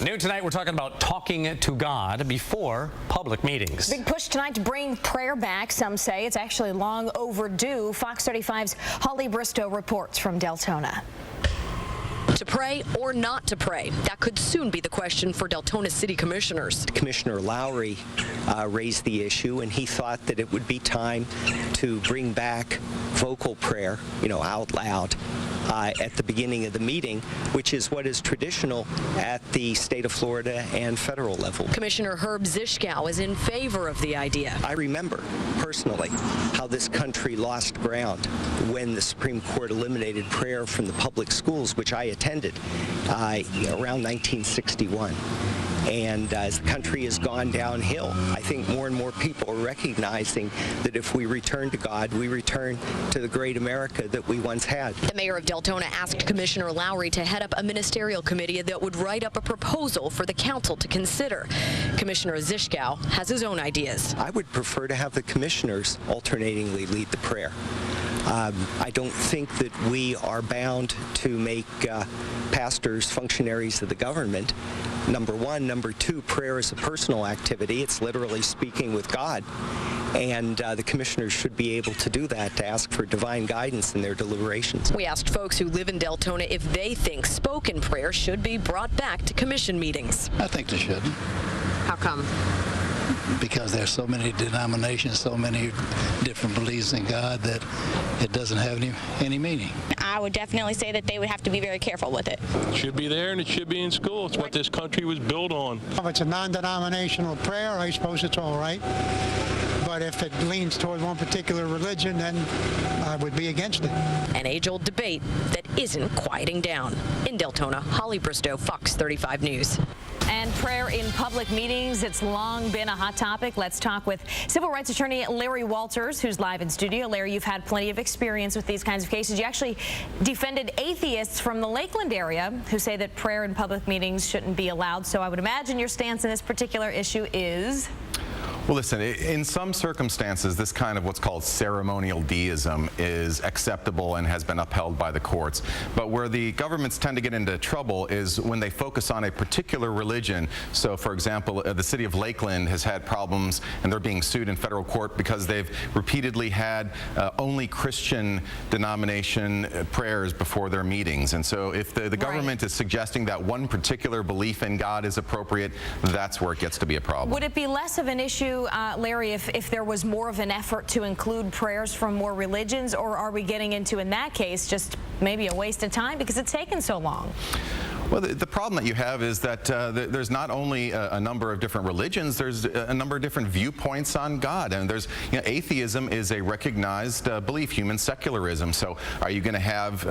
Noon tonight, we're talking about talking to God before public meetings. Big push tonight to bring prayer back. Some say it's actually long overdue. Fox 35's Holly Bristow reports from Deltona. To pray or not to pray? That could soon be the question for Deltona City Commissioners. Commissioner Lowry raised the issue, and he thought that it would be time to bring back vocal prayer, out loud, at the beginning of the meeting, which is what is traditional at the state of Florida and federal level. Commissioner Herb Zischkow is in favor of the idea. I remember personally how this country lost ground when the Supreme Court eliminated prayer from the public schools, which I attended around 1961. And as the country has gone downhill, I think more and more people are recognizing that if we return to God, we return to the great America that we once had. The mayor of Deltona asked Commissioner Lowry to head up a ministerial committee that would write up a proposal for the council to consider. Commissioner Zischkow has his own ideas. I would prefer to have the commissioners alternatingly lead the prayer. I don't think that we are bound to make pastors functionaries of the government. Number one. Number two, prayer is a personal activity. It's literally speaking with God. And the commissioners should be able to do that, to ask for divine guidance in their deliberations. We asked folks who live in Deltona if they think spoken prayer should be brought back to commission meetings. I think they should. How come? Because there's so many denominations, so many different beliefs in God that it doesn't have any meaning. I would definitely say that they would have to be very careful with it. It should be there, and it should be in school. It's what this country was built on. If it's a non-denominational prayer, I suppose it's all right. But if it leans toward one particular religion, then I would be against it. An age-old debate that isn't quieting down. In Deltona, Holly Bristow, Fox 35 News. And prayer in public meetings, it's long been a hot topic. Let's talk with civil rights attorney Larry Walters, who's live in studio. Larry, you've had plenty of experience with these kinds of cases. You actually defended atheists from the Lakeland area who say that prayer in public meetings shouldn't be allowed. So I would imagine your stance in this particular issue is... Well, listen, in some circumstances, this kind of what's called ceremonial deism is acceptable and has been upheld by the courts. But where the governments tend to get into trouble is when they focus on a particular religion. So, for example, the city of Lakeland has had problems, and they're being sued in federal court because they've repeatedly had only Christian denomination prayers before their meetings. And so if the government is suggesting that one particular belief in God is appropriate, that's where it gets to be a problem. Would it be less of an issue, Larry, if there was more of an effort to include prayers from more religions, or are we getting into, in that case, just maybe a waste of time because it's taken so long? Well, the problem that you have is that there's not only a number of different religions, there's a number of different viewpoints on God. And there's, atheism is a recognized belief, human secularism. So are you going to have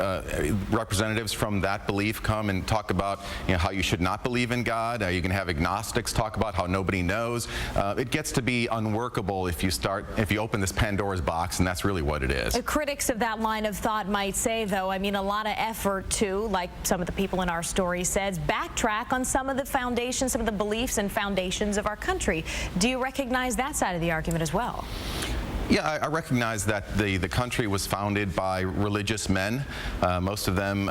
representatives from that belief come and talk about how you should not believe in God? Are you going to have agnostics talk about how nobody knows? It gets to be unworkable if you open this Pandora's box, and that's really what it is. Critics of that line of thought might say, though, I mean, a lot of effort to, like some of the people in our story says, backtrack on some of the foundations, some of the beliefs and foundations of our country. Do you recognize that side of the argument as well? Yeah, I recognize that the country was founded by religious men. Most of them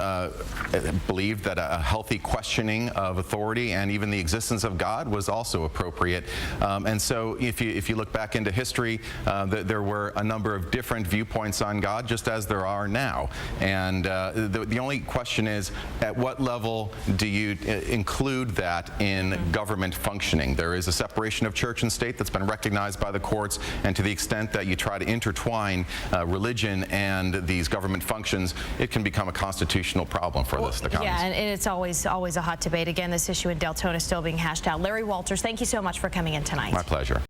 believed that a healthy questioning of authority and even the existence of God was also appropriate. And so if you look back into history, there were a number of different viewpoints on God, just as there are now. And the only question is, at what level do you include that in government functioning? There is a separation of church and state that's been recognized by the courts, and to the extent that you try to intertwine religion and these government functions, it can become a constitutional problem for the counties. Yeah, and it's always a hot debate. Again, this issue in Deltona is still being hashed out. Larry Walters, thank you so much for coming in tonight. My pleasure.